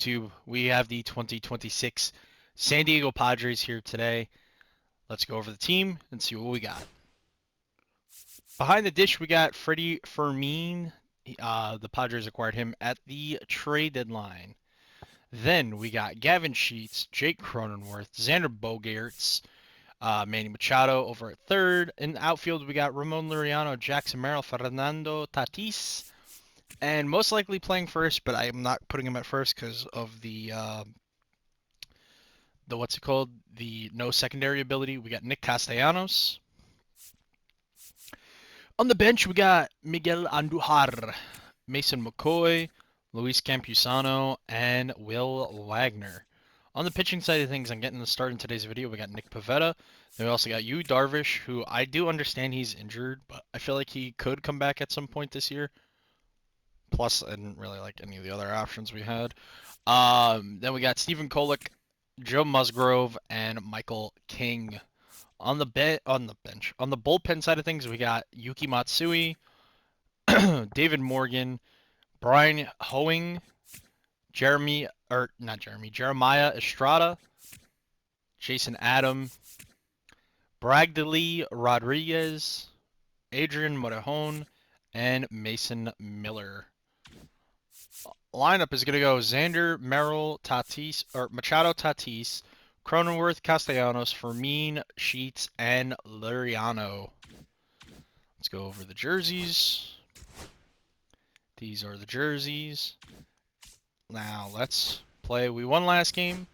YouTube? We have the 2026 San Diego Padres here today. Let's go over the team and see what we got. Behind the dish, we got Freddie Fermin. The Padres acquired him at the trade deadline. Then we got Gavin Sheets, Jake Cronenworth, Xander Bogaerts, Manny Machado over at third. In the outfield, we got Ramon Laureano, Jackson Merrill, Fernando Tatis. And most likely playing first, but I am not putting him at first because of the what's it called? The no secondary ability. We got Nick Castellanos. On the bench, we got Miguel Andujar, Mason McCoy, Luis Campusano, and Will Wagner. On the pitching side of things, I'm getting the start in today's video. We got Nick Pivetta. Then we also got Yu Darvish, who I do understand he's injured, but I feel like he could come back at some point this year. Plus, I didn't really like any of the other options we had. Then we got Stephen Kolek, Joe Musgrove, and Michael King. On the bullpen side of things, we got Yuki Matsui, David Morgan, Brian Hoeing, Jeremiah Estrada, Jason Adam, Bragdali Rodriguez, Adrian Morejon, and Mason Miller. Lineup is going to go Xander, Merrill, Machado, Tatis, Cronenworth, Castellanos, Fermin, Sheets, and Laureano. Let's go over the jerseys. These are the jerseys. Now let's play. We won last game.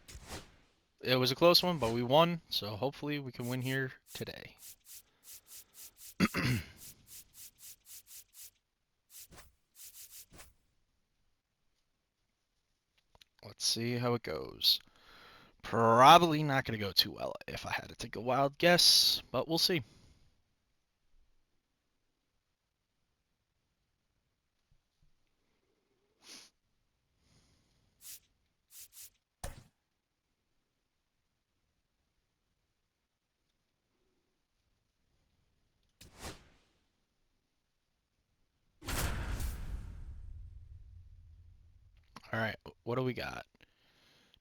It was a close one, but we won, so hopefully we can win here today. Let's see how it goes. Probably not going to go too well if I had to take a wild guess, but we'll see. All right, what do we got?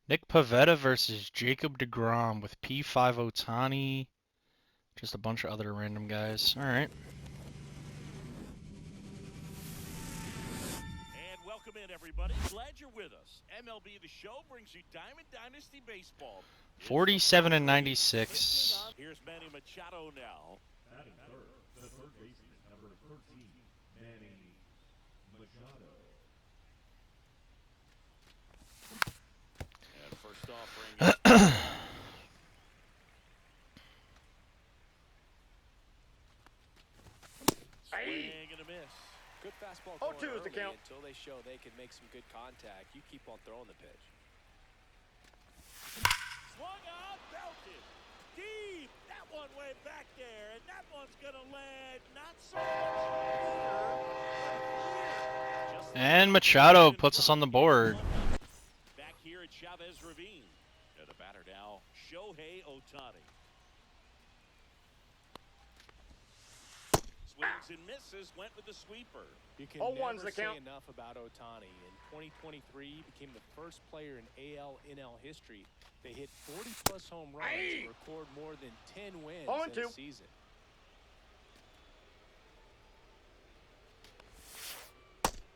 Nick Pivetta versus Jacob deGrom with P5 Ohtani. Just a bunch of other random guys. All right. And welcome in, everybody. Glad you're with us. MLB The Show brings you Diamond Dynasty Baseball. 47 and 96. Here's Manny Machado now. Batting third, the third baseman, number 13, Manny Machado. And first off, swing and a miss. Good fastball. 0-2 is the count. Until they show they can make some good contact, you keep on throwing the pitch. Swung out, belted. Deep. That one way back there, and that one's going to land not so much. And Machado puts us on the board. Back here at Chavez Ravine. And the batter now, Shohei Ohtani. Swings and misses, went with the sweeper. You can one's never the say count. enough about Ohtani. In 2023, he became the first player in AL/NL history to hit 40-plus home runs and record more than 10 wins in a season.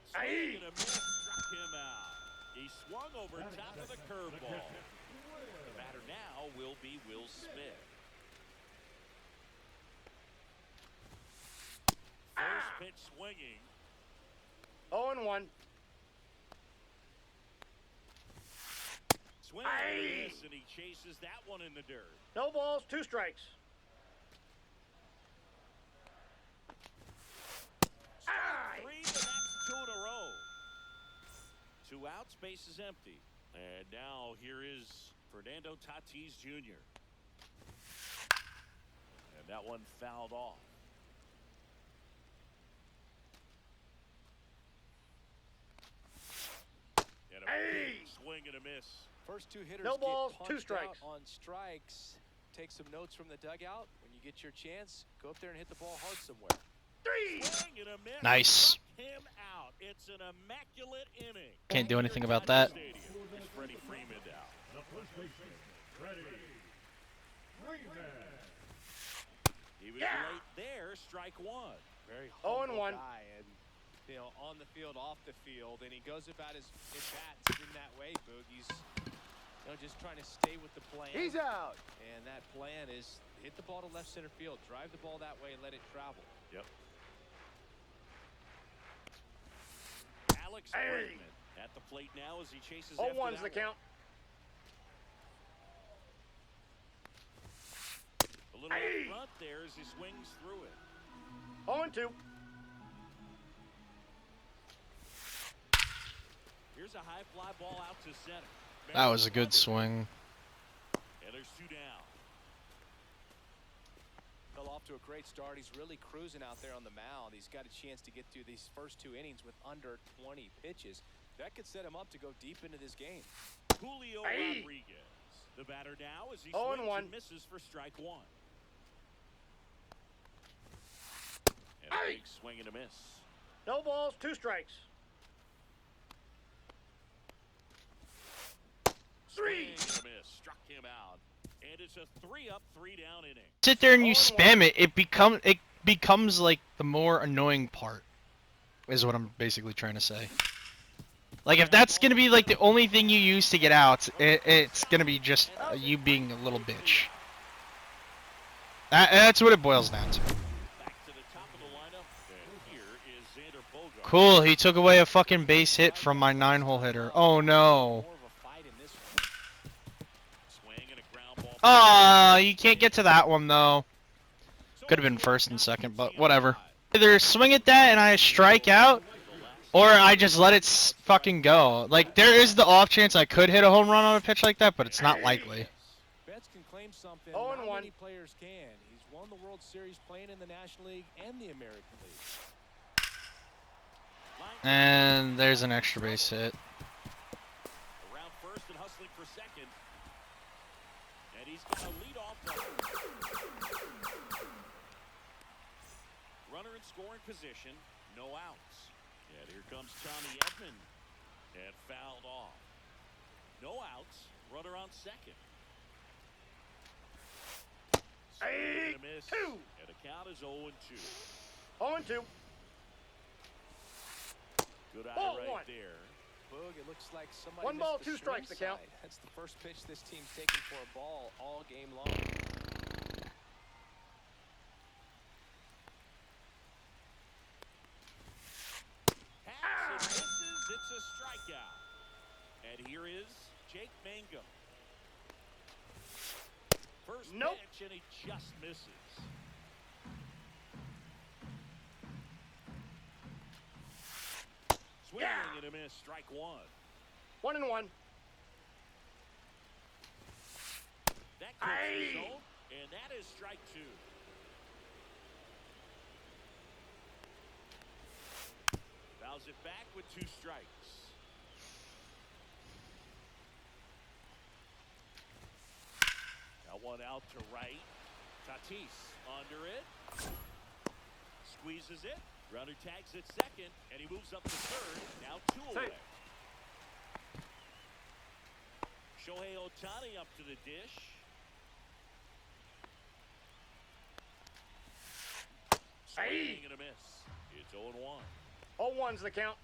Swing and a miss, struck him out. He swung over top of the curveball. The batter now will be Will Smith. First pitch swinging. 0-1. Swing and a miss, and he chases that one in the dirt. No balls, 2 strikes. Three, and that's 2 in a row. 2 outs, base is empty. And now here is Fernando Tatis Jr. And that one fouled off. And a big swing and a miss. First 2 hitters No balls, get 2 punched strikes. out on strikes. Take some notes from the dugout. When you get your chance, go up there and hit the ball hard somewhere. 3. Swing and a miss. Nice. him out. It's an immaculate inning. Can't do anything Here about at that. Dodger Stadium is Freddie Freeman now. The first baseman, Freddie Freeman. He was late there, strike one. Very 0-1. humble guy, and you know, on the field, off the field, and he goes about his bats in that way. Boogie's, you know, just trying to stay with the plan. He's out. And that plan is hit the ball to left center field, drive the ball that way, and let it travel. Yep. Alex Bregman at the plate now as he chases after 0-1's the that count. one. A little in front there as he swings through it. 0-2. Here's a high fly ball out to center. That was a good swing. And there's two down. Fell off to a great start. He's really cruising out there on the mound. He's got a chance to get through these first two innings with under 20 pitches. That could set him up to go deep into this game. Julio Rodriguez, the batter now as he swings and misses for strike one. And a big swing and a miss. No balls, 2 strikes. Swing and a miss. Struck him out. And it's a 3-up, 3-down inning. Sit there and you spam it. It becomes like the more annoying part. Is what I'm basically trying to say. Like if that's gonna be like the only thing you use to get out, it's gonna be just you being a little bitch. That's what it boils down to. Back to the top of the lineup. And here is Xander Bogaerts. Cool, he took away a fucking base hit from my 9-hole hitter. Oh no. More of a fight in this one. Swing and a ground ball. Ah, you can't get to that one though. Could have been first and second, but whatever. Either swing at that and I strike out, or I just let it fucking go. Like, there is the off chance I could hit a home run on a pitch like that, but it's not likely. Betts can claim something 0-1. not many players can. He's won the World Series playing in the National League and the American League. And there's an extra base hit. Around first and hustling for second. And he's got a leadoff runner. Runner in scoring position, no outs. And here comes Tommy Edman. And fouled off. No outs, runner on second. Swing and a miss. 2. And the count is 0-2. 0-2. Good eye Ball right one. there. Boog, it looks like somebody 1 ball, missed the 2 strikes swing to count. side. That's the first pitch this team's taken for a ball all game long. Hacks and misses. It's a strikeout. And here is Jake Mangum. First Nope. pitch, and he just misses. Swing and a miss. Strike one. 1-1. That goes to the zone, and that is strike two. Fouls it back with 2 strikes. Now one out to right. Tatis under it. Squeezes it. Runner tags at second, and he moves up to third. Now 2 away. Shohei Ohtani up to the dish. Swing and a miss. It's 0-1. 0-1's the count.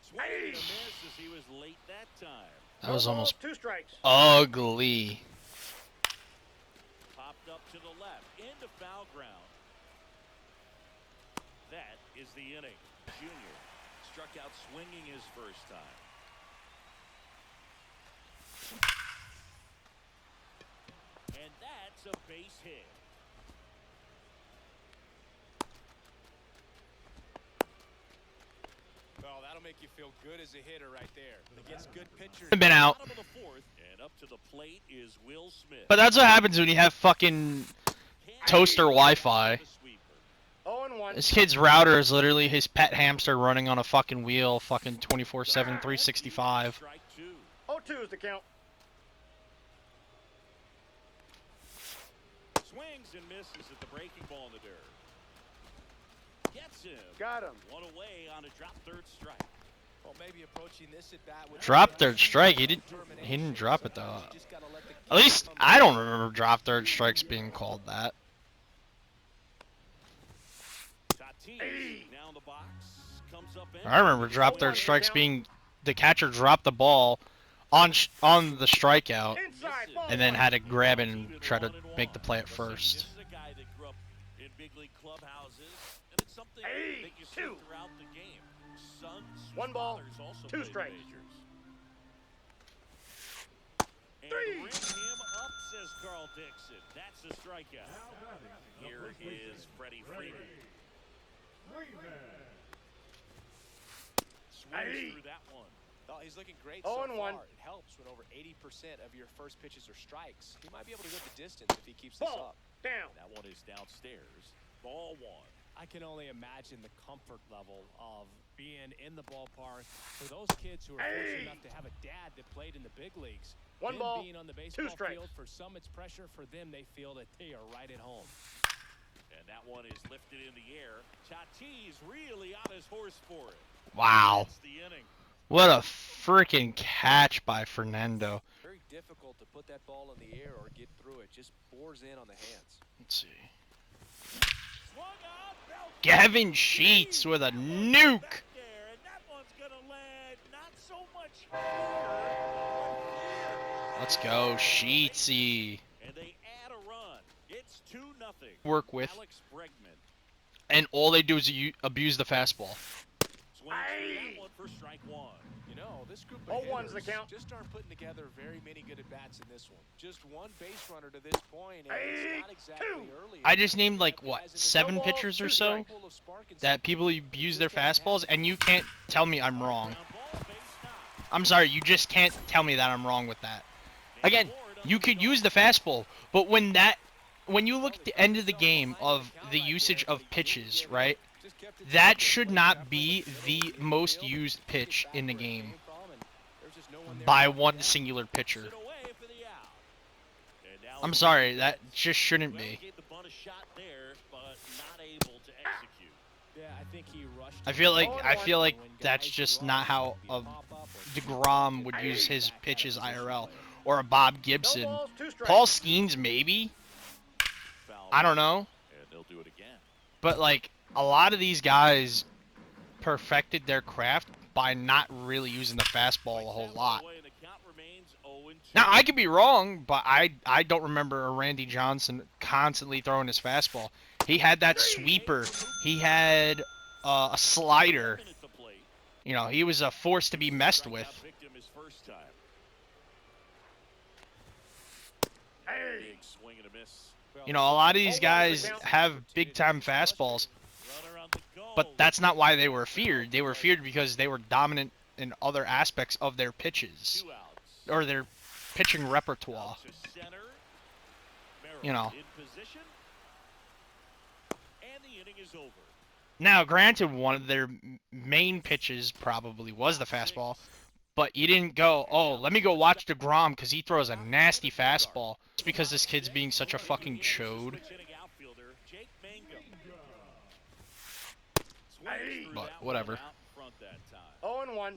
Swing and a miss as he was late that time. That was No balls, almost 2 strikes. ugly. Popped up to the left, into foul ground. That is the inning. Junior struck out swinging his first time. And that's a base hit. Well, that'll make you feel good as a hitter right there. Against good pitchers. Been out. Bottom of the fourth, and up to the plate is Will Smith. But that's what happens when you have fucking toaster Wi-Fi. 0-1. This kid's router is literally his pet hamster running on a fucking wheel, fucking 24/7, 365. Strike two. 0-2 is the count. Swings and misses at the breaking ball in the dirt. Gets him. Got him. One away on a drop third strike. Well, maybe approaching this at bat with Drop third strike. He didn't drop it though. At least I don't remember drop third strikes being called that. Tatis now in the box. Comes up in. I remember drop third strikes being the catcher dropped the ball on the strikeout Inside. Ball and then one. had to grab it and try to make the play at first. This is a guy that grew up in big league clubhouses, and it's something that you see throughout the game. Sons, One ball, fathers also two play the strikes. majors. And Three. ring him up, says Carl Dixon. That's a strikeout. Now batting, the Here first baseman, is Freddie Freeman. Freeman. Swings through that one. Oh, he's looking great 0 so and far. 1. It helps when over 80% of your first pitches are strikes. He might be able to go the distance if he keeps this Ball. up. Down. That one is downstairs. Ball one. I can only imagine the comfort level of being in the ballpark for those kids who are fortunate enough to have a dad that played in the big leagues. One Them ball, being on the two baseball strikes. field, for some it's pressure. For them, they feel that they are right at home. And that one is lifted in the air. Tatis really on his horse for it. Wow. That's the inning. What a freaking catch by Fernando. Very difficult to put that ball in the air or get through it. Just bores in on the hands. Let's see. Swung on, belt Gavin Sheets with a nuke. back there, and that one's gonna land not so much here, but Let's go, Sheetsy. and they add a run. It's 2-0. Work with, Alex Bregman and all they do is abuse the fastball. swings through that one for strike one. You know, this group of 0-1's the hitters count. just aren't putting together very many good at-bats in this one. Just one base runner to this point, and it's not exactly early. I just named like what, 7 pitchers or so that people abuse their fastballs, and you can't tell me I'm wrong. Ground ball, base knock. I'm sorry, you just can't tell me that I'm wrong with that. Again, you could use the fastball, but when you look at the end of the game of the usage of pitches, right? That should not be the most used pitch in the game by one singular pitcher. Sit away for the out. And now I'm sorry, that just shouldn't be. gave the bunt a shot there, but not able to execute. Yeah, I think he rushed. I feel like that's just not how a DeGrom would use his pitches IRL, or a Bob No Gibson. balls, two strikes. Paul Skeens maybe, Foul I don't know, And they'll do it again. but like a lot of these guys perfected their craft by not really using the fastball a whole lot. Away, and the count remains 0-2. Now I could be wrong, but I don't remember a Randy Johnson constantly throwing his fastball. He had that sweeper. He had a slider. At the plate. You know, he was a force to be messed Strikeout with. victim his first time. Big swing and a miss. You know, a lot of these guys have big time fastballs, Runner on the go. but that's not why they were feared. They were feared because they were dominant in other aspects of their pitches 2 outs. or their pitching repertoire. Out to center. Merrill You know. in position. And the inning is over. Now, granted, one of their main pitches probably was the fastball, but you didn't go, oh, let me go watch DeGrom because he throws a nasty fastball. It's because this kid's being such a fucking chode. Switch hitting outfielder Jake Mangum. Swings through But that whatever. one out in front that time. 0-1.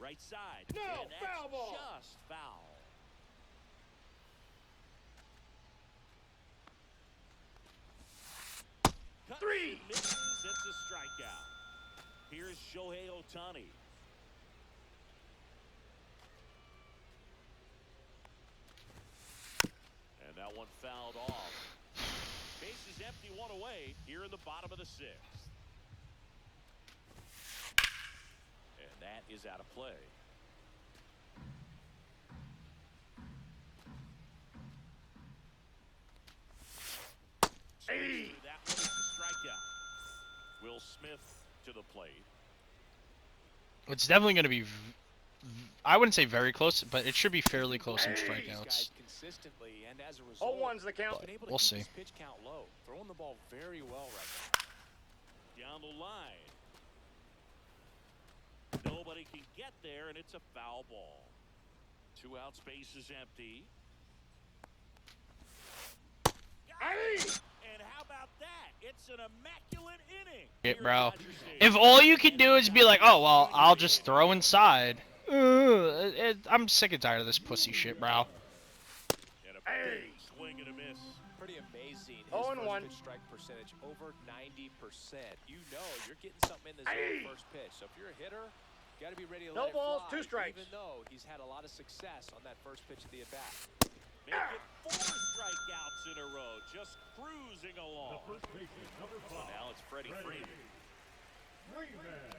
Right side. No, And that's foul ball. just foul. Cut Three. and misses. It's a strikeout. Here's Shohei Ohtani. And that one fouled off. Base is empty, one away here in the bottom of the sixth. And that is out of play. That one is a strikeout. Will Smith to the plate. It's definitely going to be, I wouldn't say very close, but it should be fairly close in These strikeouts. guys consistently, and as a result, 0-1's the count. But been able to we'll keep see. his pitch count low, throwing the ball very well right now. Down the line. Nobody can get there, and it's a foul ball. 2 out, space is empty. Got And how about that? It's an immaculate inning. Shit, Here at bro. Dodger Stadium. If all you can do is be like, oh, well, I'll just throw inside. I'm sick and tired of this pussy shit, bro. And a big swing and a miss. Pretty amazing. His 0-1. first pitch strike percentage over 90%. You know you're getting something in the zone first pitch. So if you're a hitter, got to be ready to No let it balls, fly, 2 strikes. even though he's had a lot of success on that first pitch of the at-bat. Make it 4 strikeouts in a row. Just cruising The along. first baseman, number 5. Now it's Freddie Freeman. Freeman.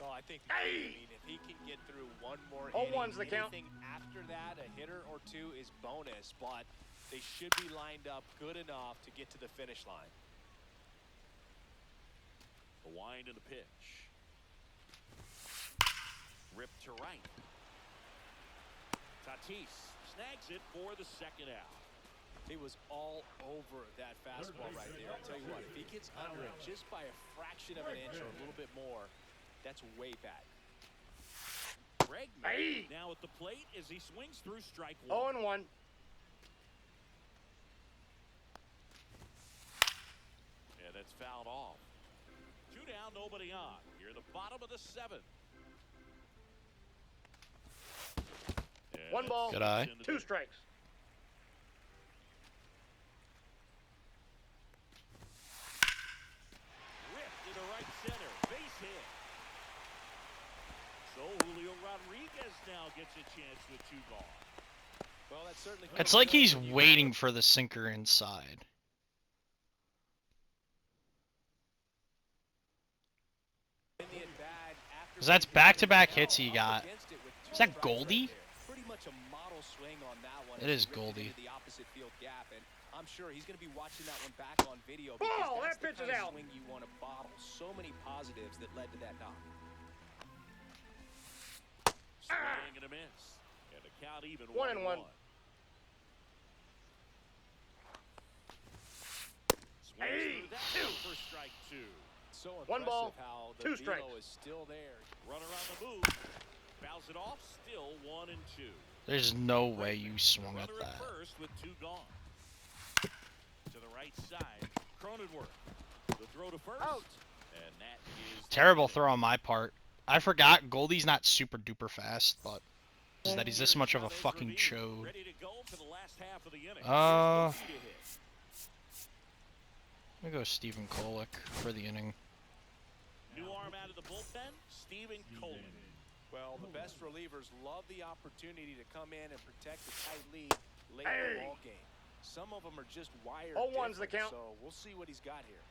Well, I think the key, I mean, if he can get through one more 0-1's inning, the count. anything after that, a hitter or two is bonus, but they should be lined up good enough to get to the finish line. The wind and the pitch. Ripped to right. Tatis snags it for the second out. He was all over that fastball right there. I'll tell you what, if he gets under it just by a fraction of an inch or a little bit more, that's way back. Bregman now at the plate as he swings through strike 1. 0-1. And that's fouled off. 2 down, nobody on. Here the bottom of the 7th. And 1 ball, Good eye. 2 strikes. Ripped into right center. Base hit. So Julio Rodriguez now gets a chance with 2 gone. Well, that's certainly. It's like he's waiting for the sinker inside. Because that's back-to-back hits he got. Is that Goldie? Pretty much a model swing on that one. It is Ripped Goldie. into the opposite field gap, and I'm sure he's going to be watching that one back on video Ball, because that's that the pitch kind is of out. swing you want to bottle. So many positives that led to that knock. Swing and a miss. And the count even 1-1. Swings through that one for strike 2. So 1 ball, impressive how the 2 velo strikes. is still there. Runner on the move. Fouls it off. Still 1 and 2. There's no way you swung at Runner that. first with 2 gone. To the right side. Cronenworth. The throw to first. Out. And that is Terrible throw on my part. I forgot Goldie's not super duper fast, but is that he's this much of a fucking chode. Ready to go for the last half of the inning. Uh, Here's Goldie to hit. I'm gonna go Stephen Kolek for the inning. New arm out of the bullpen. Stephen Coleman. Well, the best relievers love the opportunity to come in and protect a tight lead late in the ball game. Some of them are just wired 0-1's the different, count. so we'll see what he's got here.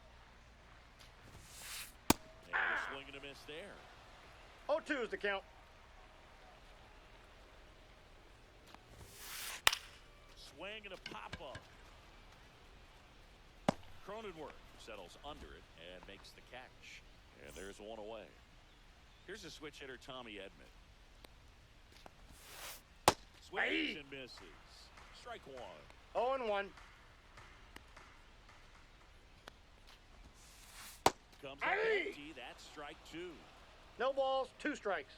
And a swing and a miss there. 0-2 is the count. Swing and a pop-up. Cronenworth settles under it and makes the catch. And there's 1 away. Here's a switch hitter, Tommy Edman. Swings and misses. Strike 1. 0-1. Comes up empty. That's strike 2. No balls, 2 strikes.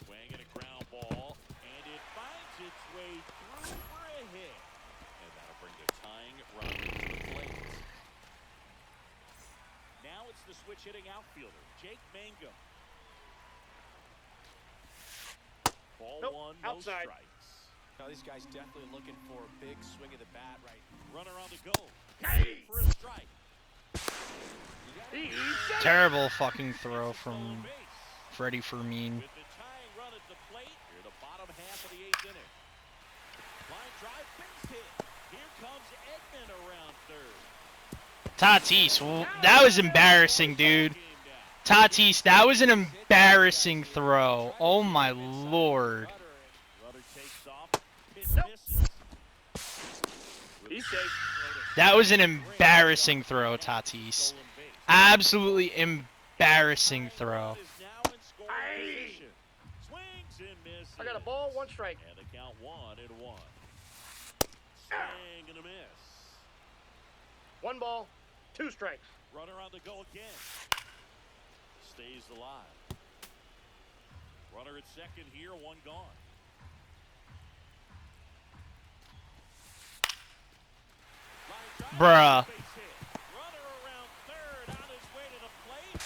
Swing and a ground ball. And it finds its way through for a hit. And that'll bring the tying run to the plate. Now it's the switch hitting outfielder, Jake Mangum. Ball Nope, 1, no outside. strikes. Now, these guys definitely looking for a big swing of the bat right. Runner on the go. For a strike. Terrible fucking throw from Stolen base. Freddie Fermin. With the tying run at the plate, here the bottom half of the 8th inning. Line drive, base hit. Here comes Edman around third. Tatis, well, that was embarrassing, dude. Tatis, that was an embarrassing throw. Oh my lord. Runner takes off. Pitch misses. He's safe. That was an embarrassing throw, Tatis. Stolen base. Absolutely embarrassing throw. Is now in scoring position. Swings and misses. I got a ball, 1 strike. And the count 1-1. Swing and a miss. 1 ball, 2 strikes. Runner on the go again. Stays alive. Runner at second here, one gone. Line drive, Bruh. base hit. Runner around third, on his way to the plate.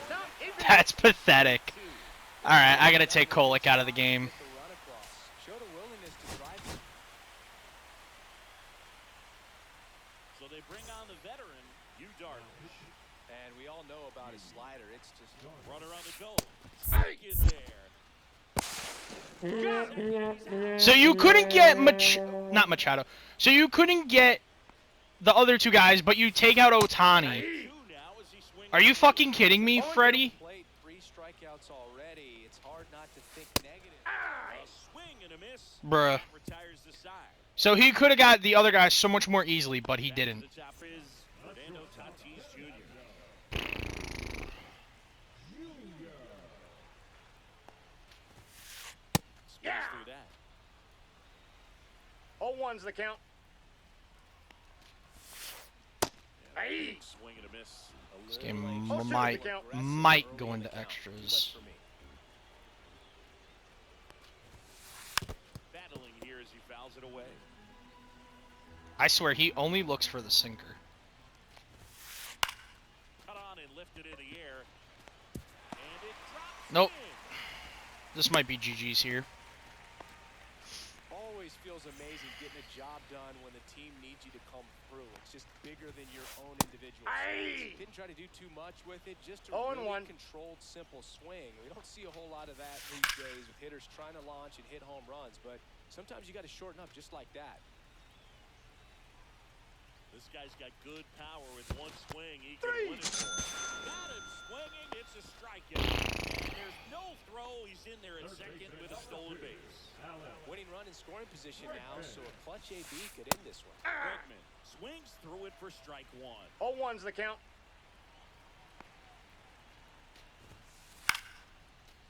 Stop. Infield. That's pathetic. All right, I gotta take Kolek out of the game. Get the run across. Showed a willingness to drive it. So they bring on the veteran, Yu Darvish. And we all know about his slider. It's just Runner on the go. Strike in there. So you couldn't get not Machado. So you couldn't get the other two guys, but you take out Ohtani. Two now as he swings. Are you fucking kidding me, Freddie? played 3 strikeouts already. It's hard not to think negative. A swing and a miss. Bruh. Retires the side. So he could have got the other guys so much more easily, but he Back to didn't. the top is Fernando Tatis Jr. Squeeze through that. 0-1's the count. Aye. Swing and a miss. This game Oh, two to might the count. go into extras. Battling here as he fouls it away. I swear he only looks for the sinker. Cut on and lifted in the air. And it drops Nope. in. This might be GG's here. Always feels amazing getting a job done when the team needs you to come through. It's just bigger than your own individual Aye. swings. Didn't try to do too much with it, just a 0-1. really controlled, simple swing. We don't see a whole lot of that these days with hitters trying to launch and hit home runs, but sometimes you got to shorten up just like that. This guy's got good power with one swing. He can win it for it. Got him swinging. It's a strikeout. And there's no throw. He's in there at second with a stolen base. Winning run in scoring position now, so a clutch AB could end this one. Bregman swings through it for strike one. 0-1's the count.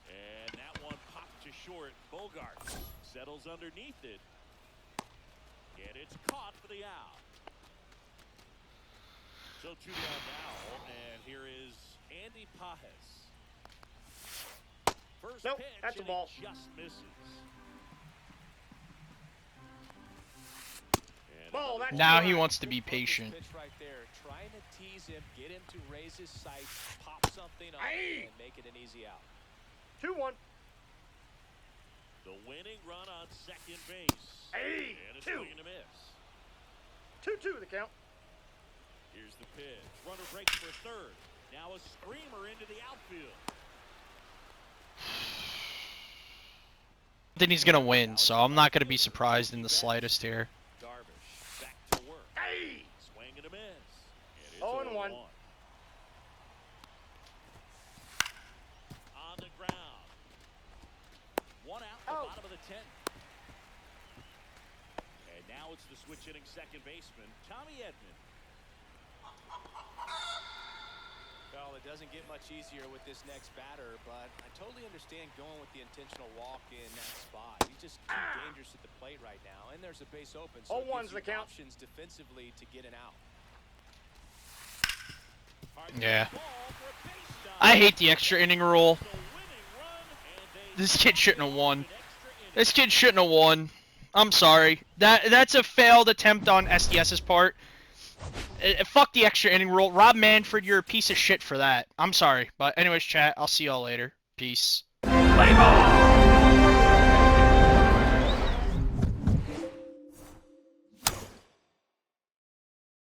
And that one popped to short. Bogart settles underneath it. And it's caught for the out. So 2 down now, and here is Andy Pajes. First Nope, pitch, that's a and ball. it just misses. And Ball, another that's Now good. he wants to be Good focus patient. pitch right there, trying to tease him, get him to raise his sights, pop something up, Aye. and make it an easy out. 2-1. the winning run on second base. Aye. And a 2. swing and a miss. 2-2 the count. Here's the pitch. Runner breaks for third. Now a screamer into the outfield. Then he's gonna win, so I'm not gonna be surprised in the slightest here. Darvish back to work. Aye. Swing and a miss. And it's 0-1. 0-1. On the ground. One out, the Out. bottom of the 10th. And now it's the switch hitting second baseman, Tommy Edman. Well, it doesn't get much easier with this next batter, but I totally understand going with the intentional walk in that spot. He's just too dangerous at the plate right now, and there's a base open, so it 0-1's gives the you count. options defensively to get an out. Hard Yeah. ball for a base stop. I hate the extra inning rule. The winning run, and they This kid shouldn't have won. an extra inning. This kid shouldn't have won. I'm sorry. That's a failed attempt on SDS's part. Fuck the extra inning rule. Rob Manfred, you're a piece of shit for that. I'm sorry. But anyways, chat, I'll see y'all later. Peace. Play ball.